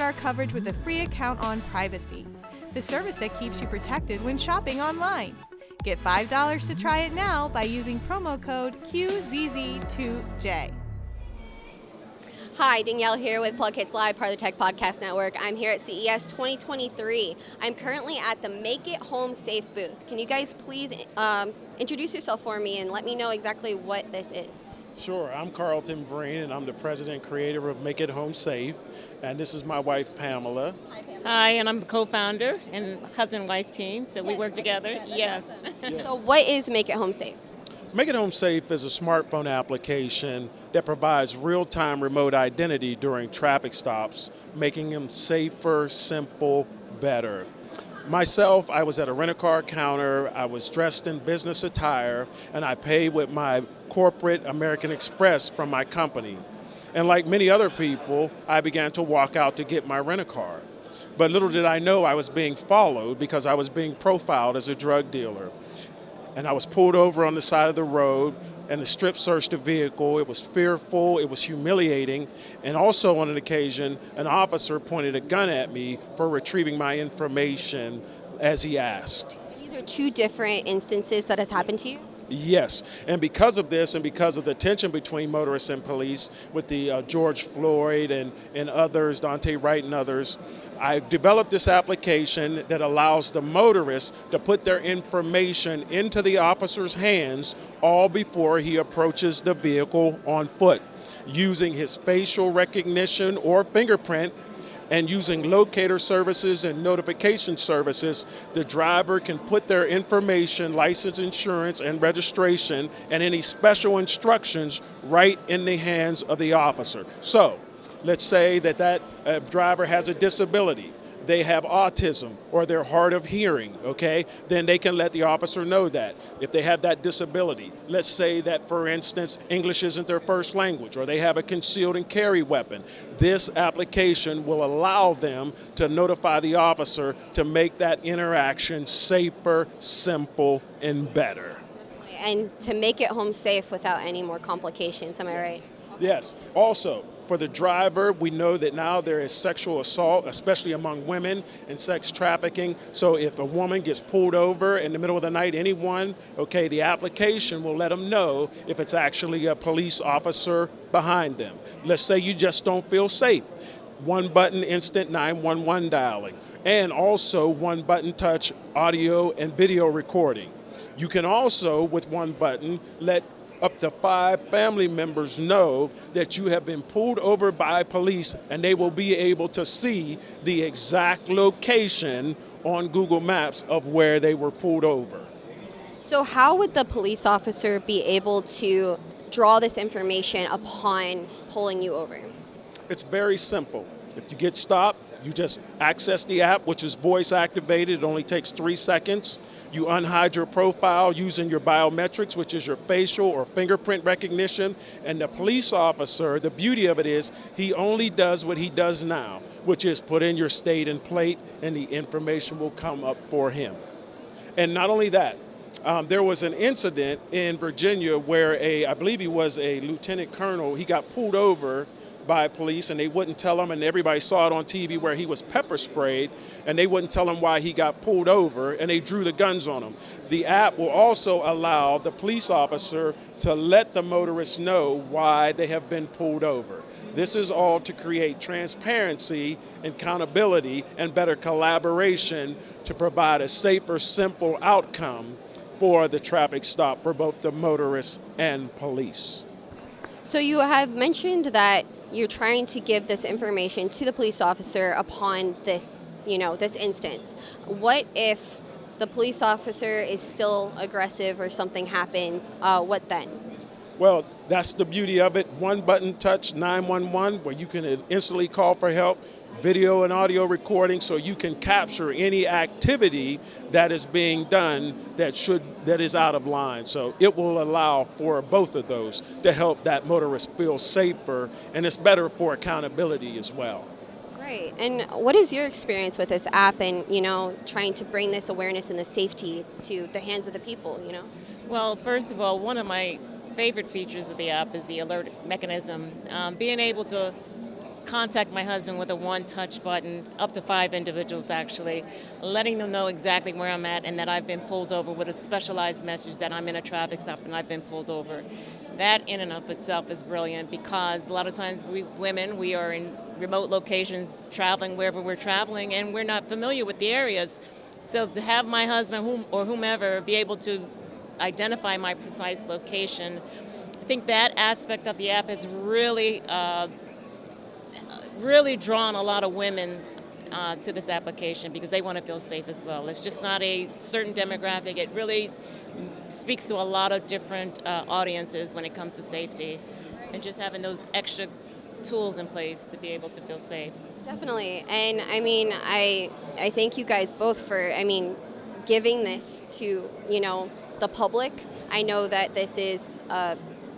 support our coverage with a free account on Privacy, the service that keeps you protected when shopping online. Get $5 to try it now by using promo code QZZ2J. Hi, Danielle here with PLUGHITZ Live, part of the Tech Podcast Network. I'm here at CES 2023. I'm currently at the Make It Home Safe booth. Can you guys please introduce yourself for me and let me know exactly what this is? Sure, I'm Carlton Breen, and I'm the president and creator of Make It Home Safe, and this is my wife, Pamela. Hi, Pamela. Hi, and I'm the co-founder and husband-wife team, so we work together. Yes. So what is Make It Home Safe? Make It Home Safe is a smartphone application that provides real-time remote identity during traffic stops, making them safer, simple, better. Myself, I was at a rent-a-car counter, I was dressed in business attire, and I paid with my corporate American Express from my company. And like many other people, I began to walk out to get my rent-a-car. But little did I know I was being followed because I was being profiled as a drug dealer. And I was pulled over on the side of the road, and the strip searched the vehicle. It was fearful, it was humiliating, and also on an occasion, an officer pointed a gun at me for retrieving my information as he asked. These are two different instances that has happened to you? Yes, and because of this and because of the tension between motorists and police with the George Floyd and others, Dante Wright and others, I developed this application that allows the motorist to put their information into the officer's hands all before he approaches the vehicle on foot, using his facial recognition or fingerprint. And using locator services and notification services, the driver can put their information, license, insurance, and registration, and any special instructions right in the hands of the officer. So, let's say that driver has a disability, they have autism, or they're hard of hearing, okay? Then they can let the officer know that. If they have that disability, let's say that, for instance, English isn't their first language, or they have a concealed and carry weapon. This application will allow them to notify the officer to make that interaction safer, simple, and better. And to make it home safe without any more complications, am I right? Yes. Also, for the driver, we know that now there is sexual assault, especially among women, and sex trafficking. So if a woman gets pulled over in the middle of the night, anyone, okay, the application will let them know if it's actually a police officer behind them. Let's say you just don't feel safe. One button instant 911 dialing, and also one button touch audio and video recording. You can also, with one button, let up to 5 family members know that you have been pulled over by police, and they will be able to see the exact location on Google Maps of where they were pulled over. So how would the police officer be able to draw this information upon pulling you over? It's very simple. If you get stopped, you just access the app, which is voice activated. It only takes 3 seconds. You unhide your profile using your biometrics, which is your facial or fingerprint recognition. And the police officer, the beauty of it is, he only does what he does now, which is put in your state and plate, and the information will come up for him. And not only that, there was an incident in Virginia where I believe he was a lieutenant colonel, he got pulled over by police, and they wouldn't tell him, and everybody saw it on TV where he was pepper sprayed, and they wouldn't tell him why he got pulled over, and they drew the guns on him. The app will also allow the police officer to let the motorist know why they have been pulled over. This is all to create transparency, accountability, and better collaboration to provide a safer, simple outcome for the traffic stop for both the motorists and police. So you have mentioned that you're trying to give this information to the police officer upon this, this instance. What if the police officer is still aggressive or something happens? What then? Well, that's the beauty of it. One button touch 911, where you can instantly call for help. Video and audio recording, so you can capture any activity that is being done that is out of line. So it will allow for both of those to help that motorist feel safer, and it's better for accountability as well. Great. And what is your experience with this app and, trying to bring this awareness and the safety to the hands of the people, Well, first of all, one of my favorite features of the app is the alert mechanism. Being able to contact my husband with a one-touch button, up to 5 individuals actually, letting them know exactly where I'm at and that I've been pulled over with a specialized message that I'm in a traffic stop and I've been pulled over. That in and of itself is brilliant, because a lot of times we women, we are in remote locations, traveling wherever we're traveling, and we're not familiar with the areas. So to have my husband or whomever be able to identify my precise location, I think that aspect of the app has really drawn a lot of women to this application, because they want to feel safe as well. It's just not a certain demographic. It really speaks to a lot of different audiences when it comes to safety, and just having those extra tools in place to be able to feel safe. Definitely. And I mean, I thank you guys both for, giving this to, the public. I know that this is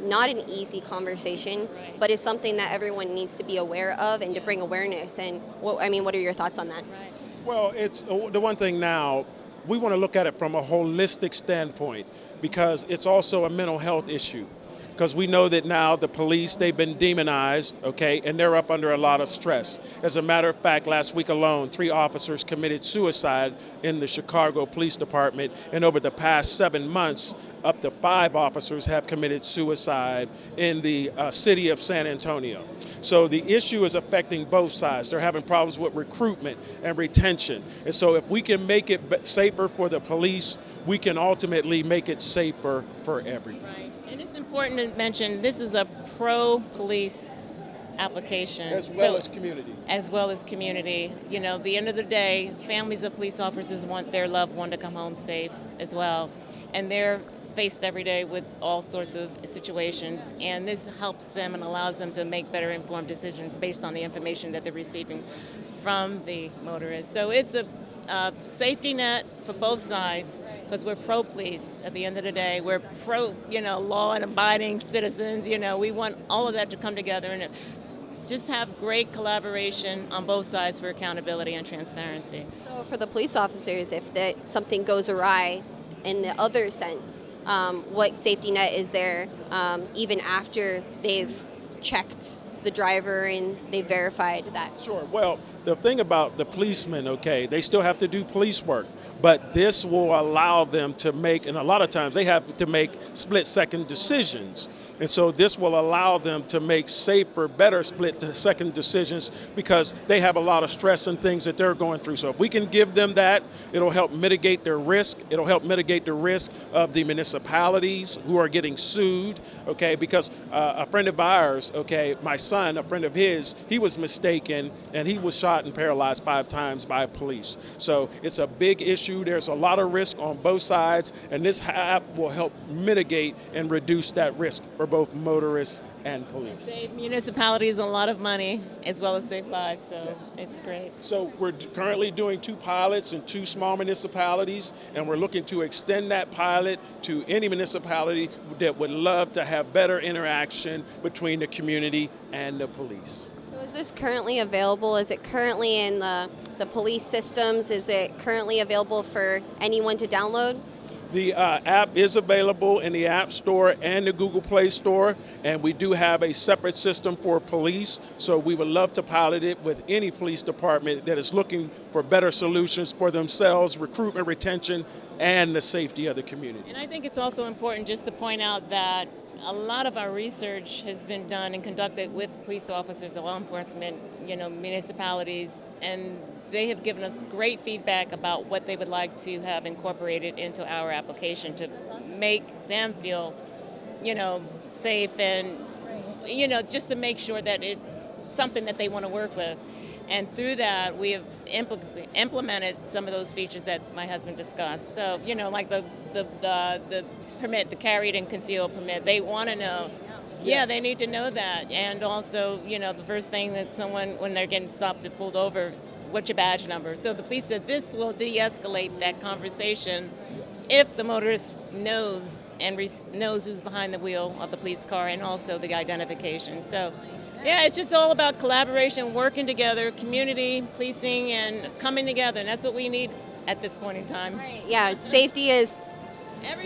not an easy conversation, Right. but it's something that everyone needs to be aware of and to bring awareness. And what are your thoughts on that? Right. Well, it's the one thing now, we want to look at it from a holistic standpoint, because it's also a mental health issue. Because we know that now the police, they've been demonized, okay, and they're up under a lot of stress. As a matter of fact, last week alone, 3 officers committed suicide in the Chicago Police Department, and over the past 7 months, up to 5 officers have committed suicide in the city of San Antonio. So the issue is affecting both sides. They're having problems with recruitment and retention. And so if we can make it safer for the police, we can ultimately make it safer for everyone. Right. And it's important to mention, this is a pro-police application. As well as community. As well as community. At the end of the day, families of police officers want their loved one to come home safe as well. And they're faced every day with all sorts of situations. And this helps them and allows them to make better informed decisions based on the information that they're receiving from the motorists. So it's a safety net for both sides, because we're pro-police at the end of the day. We're pro, law and abiding citizens. We want all of that to come together and just have great collaboration on both sides for accountability and transparency. So for the police officers, if something goes awry in the other sense, what safety net is there even after they've checked the driver and they verified that? Sure. Well, the thing about the policemen, okay, they still have to do police work, but this will allow them to make, and a lot of times they have to make split-second decisions. And so this will allow them to make safer, better split-second decisions, because they have a lot of stress and things that they're going through. So if we can give them that, it'll help mitigate their risk. It'll help mitigate the risk of the municipalities who are getting sued, okay? Because a friend of ours, okay, my son, a friend of his, he was mistaken and he was shot and paralyzed 5 times by police. So it's a big issue. There's a lot of risk on both sides, and this app will help mitigate and reduce that risk for both motorists and police. Save municipalities a lot of money as well as save lives, so it's great. So we're currently doing 2 pilots in 2 small municipalities, and we're looking to extend that pilot to any municipality that would love to have better interaction between the community and the police. So is this currently available? Is it currently in the police systems? Is it currently available for anyone to download? The app is available in the App Store and the Google Play Store, and we do have a separate system for police, so we would love to pilot it with any police department that is looking for better solutions for themselves, recruitment, retention, and the safety of the community. And I think it's also important just to point out that a lot of our research has been done and conducted with police officers, law enforcement, municipalities, and they have given us great feedback about what they would like to have incorporated into our application to make them feel, safe and, just to make sure that it's something that they want to work with. And through that, we have implemented some of those features that my husband discussed. So, like the permit, the carried and concealed permit, they want to know. Yeah, they need to know that. And also, the first thing that someone, when they're getting stopped and pulled over, what's your badge number? So the police said this will de-escalate that conversation if the motorist knows and knows who's behind the wheel of the police car, and also the identification. So, yeah, it's just all about collaboration, working together, community, policing, and coming together. And that's what we need at this point in time. Right. Yeah, safety is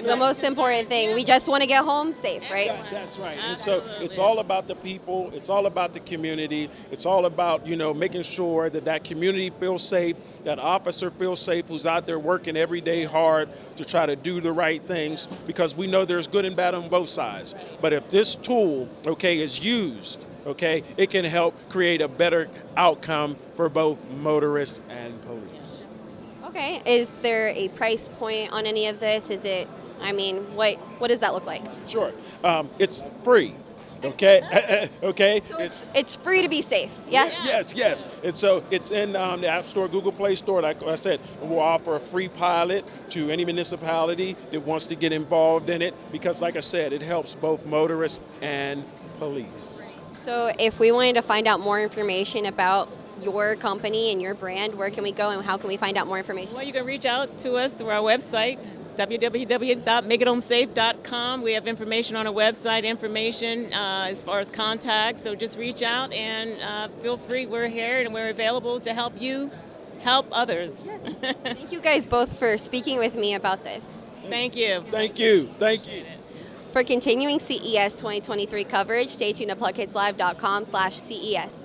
the most important thing. We just want to get home safe, right? That's right. And so it's all about the people. It's all about the community. It's all about, making sure that that community feels safe, that officer feels safe who's out there working every day hard to try to do the right things, because we know there's good and bad on both sides. But if this tool, is used, it can help create a better outcome for both motorists and police. Okay. Is there a price point on any of this? Is it, what does that look like? Sure. It's free. Okay. Okay. So it's free to be safe. Yeah. Yes. And so it's in the App Store, Google Play Store. Like I said, we'll offer a free pilot to any municipality that wants to get involved in it, because, like I said, it helps both motorists and police. So if we wanted to find out more information about your company and your brand, where can we go and how can we find out more information? Well, you can reach out to us through our website, www.makeithomesafe.com. We have information on our website, as far as contact. So just reach out and feel free. We're here and we're available to help you help others. Yes. Thank you guys both for speaking with me about this. Thank you. Thank you. For continuing CES 2023 coverage, stay tuned to PLUGHITZlive.com/CES.